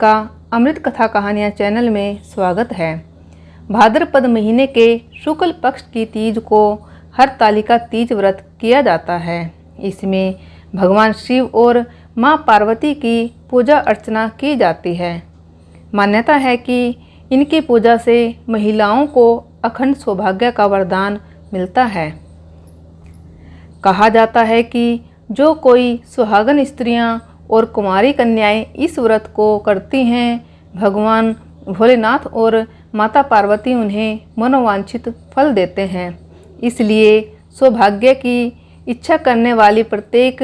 का अमृत कथा कहानियाँ चैनल में स्वागत है। भाद्रपद महीने के शुक्ल पक्ष की तीज को हरतालिका तीज व्रत किया जाता है। इसमें भगवान शिव और माँ पार्वती की पूजा अर्चना की जाती है। मान्यता है कि इनकी पूजा से महिलाओं को अखंड सौभाग्य का वरदान मिलता है। कहा जाता है कि जो कोई सुहागन स्त्रियां और कुमारी कन्याएं इस व्रत को करती हैं, भगवान भोलेनाथ और माता पार्वती उन्हें मनोवांछित फल देते हैं। इसलिए सौभाग्य की इच्छा करने वाली प्रत्येक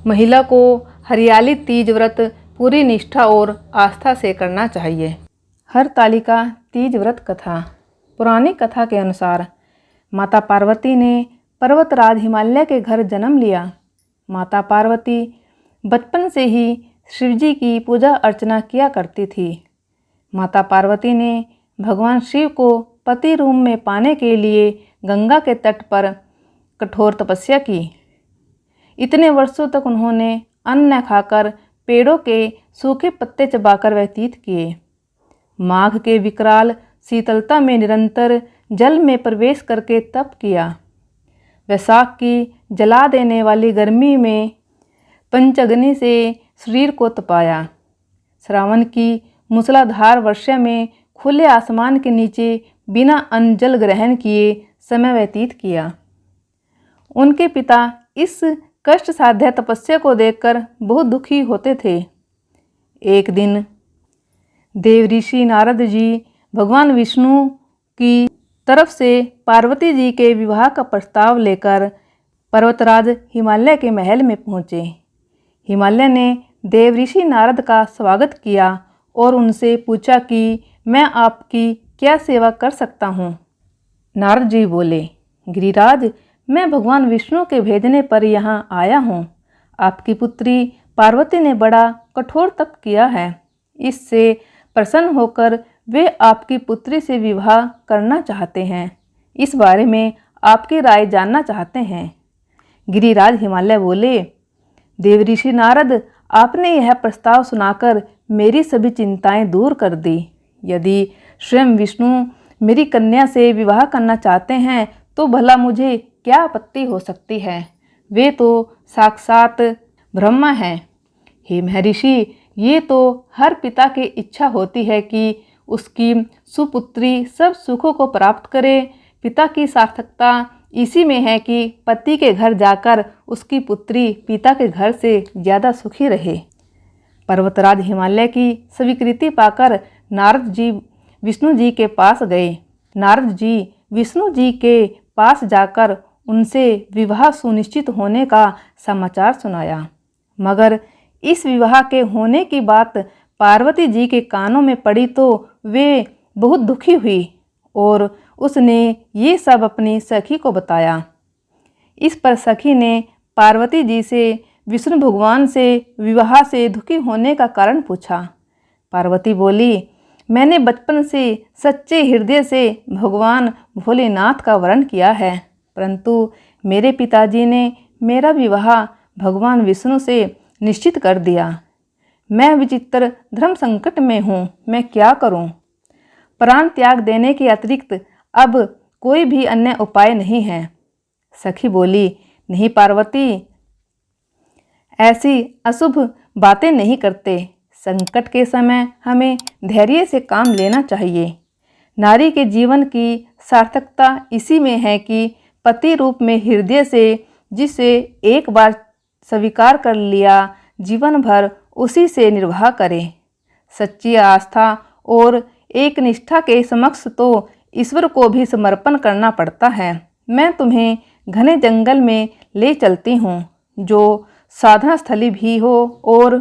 महिला को हरियाली तीज व्रत पूरी निष्ठा और आस्था से करना चाहिए। हरतालिका तीज व्रत कथा। पुरानी कथा के अनुसार माता पार्वती ने पर्वतराज हिमालय के घर जन्म लिया। माता पार्वती बचपन से ही शिवजी की पूजा अर्चना किया करती थी। माता पार्वती ने भगवान शिव को पति रूप में पाने के लिए गंगा के तट पर कठोर तपस्या की। इतने वर्षों तक उन्होंने अन्न न खाकर पेड़ों के सूखे पत्ते चबाकर व्यतीत किए। माघ के विकराल शीतलता में निरंतर जल में प्रवेश करके तप किया। वैशाख की जला देने वाली गर्मी में पंचअग्नि से शरीर को तपाया। श्रावण की मूसलाधार वर्षा में खुले आसमान के नीचे बिना अन्न जल ग्रहण किए समय व्यतीत किया। उनके पिता इस कष्ट साध्य तपस्या को देखकर बहुत दुखी होते थे। एक दिन देव ऋषि नारद जी भगवान विष्णु की तरफ से पार्वती जी के विवाह का प्रस्ताव लेकर पर्वतराज हिमालय के महल में पहुँचे। हिमालय ने देव ऋषि नारद का स्वागत किया और उनसे पूछा कि मैं आपकी क्या सेवा कर सकता हूँ। नारद जी बोले, गिरिराज, मैं भगवान विष्णु के भेजने पर यहाँ आया हूँ। आपकी पुत्री पार्वती ने बड़ा कठोर तप किया है। इससे प्रसन्न होकर वे आपकी पुत्री से विवाह करना चाहते हैं। इस बारे में आपकी राय जानना चाहते हैं। गिरिराज हिमालय बोले, देव ऋषि नारद, आपने यह प्रस्ताव सुनाकर मेरी सभी चिंताएं दूर कर दी। यदि स्वयं विष्णु मेरी कन्या से विवाह करना चाहते हैं तो भला मुझे क्या आपत्ति हो सकती है। वे तो साक्षात ब्रह्मा हैं। हे महर्षि, ये तो हर पिता की इच्छा होती है कि उसकी सुपुत्री सब सुखों को प्राप्त करे। पिता की सार्थकता इसी में है कि पति के घर जाकर उसकी पुत्री पिता के घर से ज़्यादा सुखी रहे। पर्वतराज हिमालय की स्वीकृति पाकर नारद जी विष्णु जी के पास गए। नारद जी विष्णु जी के पास जाकर उनसे विवाह सुनिश्चित होने का समाचार सुनाया। मगर इस विवाह के होने की बात पार्वती जी के कानों में पड़ी तो वे बहुत दुखी हुई और उसने ये सब अपनी सखी को बताया। इस पर सखी ने पार्वती जी से विष्णु भगवान से विवाह से दुखी होने का कारण पूछा। पार्वती बोली, मैंने बचपन से सच्चे हृदय से भगवान भोलेनाथ का वरण किया है, परंतु मेरे पिताजी ने मेरा विवाह भगवान विष्णु से निश्चित कर दिया। मैं विचित्र धर्म संकट में हूँ, मैं क्या करूँ। प्राण त्याग देने के अतिरिक्त अब कोई भी अन्य उपाय नहीं है। सखी बोली, नहीं पार्वती, ऐसी अशुभ बातें नहीं करते। संकट के समय हमें धैर्य से काम लेना चाहिए। नारी के जीवन की सार्थकता इसी में है कि पति रूप में हृदय से जिसे एक बार स्वीकार कर लिया, जीवन भर उसी से निर्वाह करे। सच्ची आस्था और एक निष्ठा के समक्ष तो ईश्वर को भी समर्पण करना पड़ता है। मैं तुम्हें घने जंगल में ले चलती हूँ, जो साधना स्थली भी हो और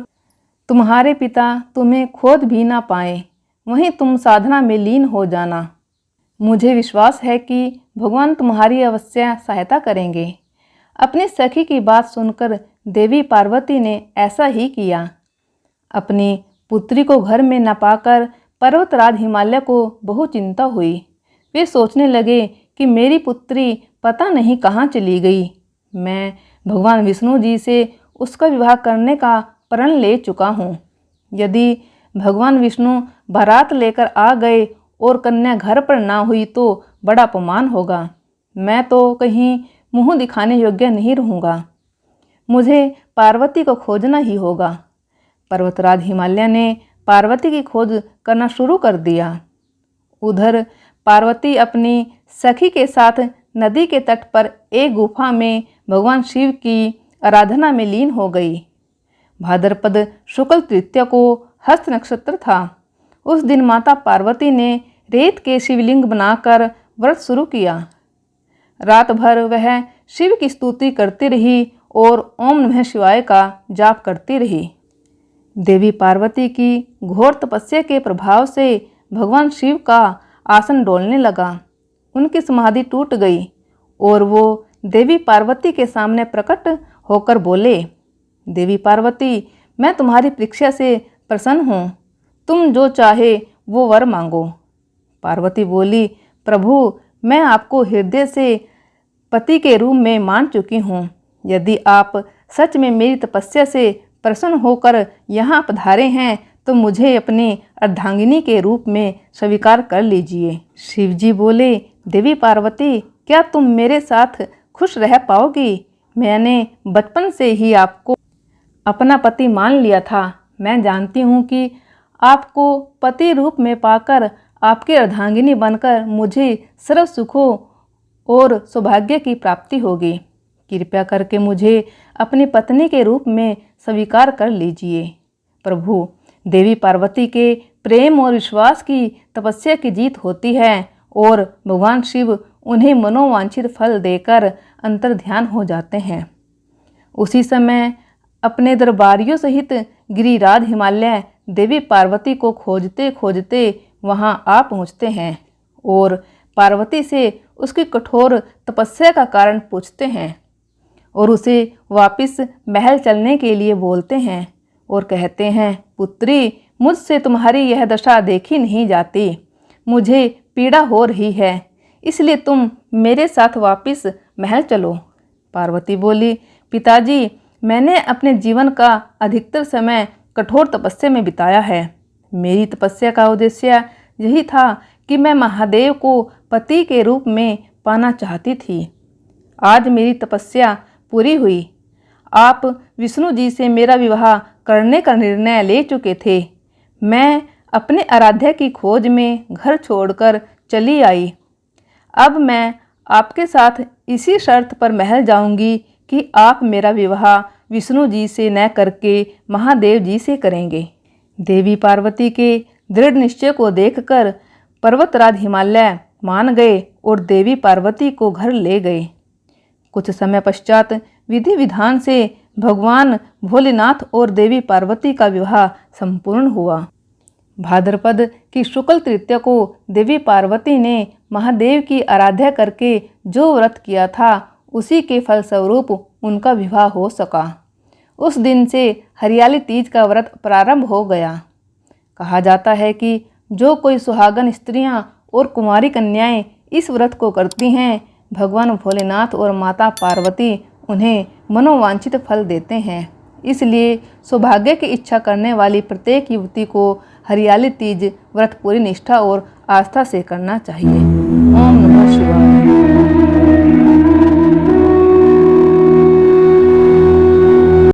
तुम्हारे पिता तुम्हें खोज भी ना पाए। वहीं तुम साधना में लीन हो जाना। मुझे विश्वास है कि भगवान तुम्हारी अवश्य सहायता करेंगे। अपनी सखी की बात सुनकर देवी पार्वती ने ऐसा ही किया। अपनी पुत्री को घर में न पाकर पर्वतराज हिमालय को बहुत चिंता हुई। वे सोचने लगे कि मेरी पुत्री पता नहीं कहाँ चली गई। मैं भगवान विष्णु जी से उसका विवाह करने का प्रण ले चुका हूँ। यदि भगवान विष्णु बारात लेकर आ गए और कन्या घर पर ना हुई तो बड़ा अपमान होगा। मैं तो कहीं मुंह दिखाने योग्य नहीं रहूँगा। मुझे पार्वती को खोजना ही होगा। पर्वतराज हिमालय ने पार्वती की खोज करना शुरू कर दिया। उधर पार्वती अपनी सखी के साथ नदी के तट पर एक गुफा में भगवान शिव की आराधना में लीन हो गई। भाद्रपद शुक्ल तृतीया को हस्त नक्षत्र था। उस दिन माता पार्वती ने रेत के शिवलिंग बनाकर व्रत शुरू किया। रात भर वह शिव की स्तुति करती रही और ओम नमः शिवाय का जाप करती रही। देवी पार्वती की घोर तपस्या के प्रभाव से भगवान शिव का आसन डोलने लगा। उनकी समाधि टूट गई और वो देवी पार्वती के सामने प्रकट होकर बोले, देवी पार्वती, मैं तुम्हारी परीक्षा से प्रसन्न हूँ। तुम जो चाहे वो वर मांगो। पार्वती बोली, प्रभु, मैं आपको हृदय से पति के रूप में मान चुकी हूँ। यदि आप सच में मेरी तपस्या से प्रसन्न होकर यहाँ पधारे हैं तो मुझे अपनी अर्धांगिनी के रूप में स्वीकार कर लीजिए। शिवजी बोले, देवी पार्वती, क्या तुम मेरे साथ खुश रह पाओगी? मैंने बचपन से ही आपको अपना पति मान लिया था। मैं जानती हूँ कि आपको पति रूप में पाकर आपकी अर्धांगिनी बनकर मुझे सर्व सुखों और सौभाग्य की प्राप्ति होगी। कृपया करके मुझे अपनी पत्नी के रूप में स्वीकार कर लीजिए। प्रभु, देवी पार्वती के प्रेम और विश्वास की तपस्या की जीत होती है और भगवान शिव उन्हें मनोवांछित फल देकर अंतर्ध्यान हो जाते हैं। उसी समय अपने दरबारियों सहित गिरिराज हिमालय देवी पार्वती को खोजते खोजते वहां आ पहुंचते हैं और पार्वती से उसकी कठोर तपस्या का कारण पूछते हैं और उसे वापस महल चलने के लिए बोलते हैं और कहते हैं, पुत्री, मुझसे तुम्हारी यह दशा देखी नहीं जाती। मुझे पीड़ा हो रही है, इसलिए तुम मेरे साथ वापस महल चलो। पार्वती बोली, पिताजी, मैंने अपने जीवन का अधिकतर समय कठोर तपस्या में बिताया है। मेरी तपस्या का उद्देश्य यही था कि मैं महादेव को पति के रूप में पाना चाहती थी। आज मेरी तपस्या पूरी हुई। आप विष्णु जी से मेरा विवाह करने का निर्णय ले चुके थे। मैं अपने आराध्या की खोज में घर छोड़कर चली आई। अब मैं आपके साथ इसी शर्त पर महल जाऊंगी कि आप मेरा विवाह विष्णु जी से न करके महादेव जी से करेंगे। देवी पार्वती के दृढ़ निश्चय को देखकर पर्वतराज हिमालय मान गए और देवी पार्वती को घर ले गए। कुछ समय पश्चात विधि विधान से भगवान भोलेनाथ और देवी पार्वती का विवाह संपूर्ण हुआ। भाद्रपद की शुक्ल तृतीया को देवी पार्वती ने महादेव की आराधना करके जो व्रत किया था उसी के फलस्वरूप उनका विवाह हो सका। उस दिन से हरियाली तीज का व्रत प्रारंभ हो गया। कहा जाता है कि जो कोई सुहागन स्त्रियां और कुमारी कन्याएं इस व्रत को करती हैं, भगवान भोलेनाथ और माता पार्वती उन्हें मनोवांछित फल देते हैं। इसलिए सौभाग्य की इच्छा करने वाली प्रत्येक युवती को हरियाली तीज व्रत पूरी निष्ठा और आस्था से करना चाहिए। ओम नमः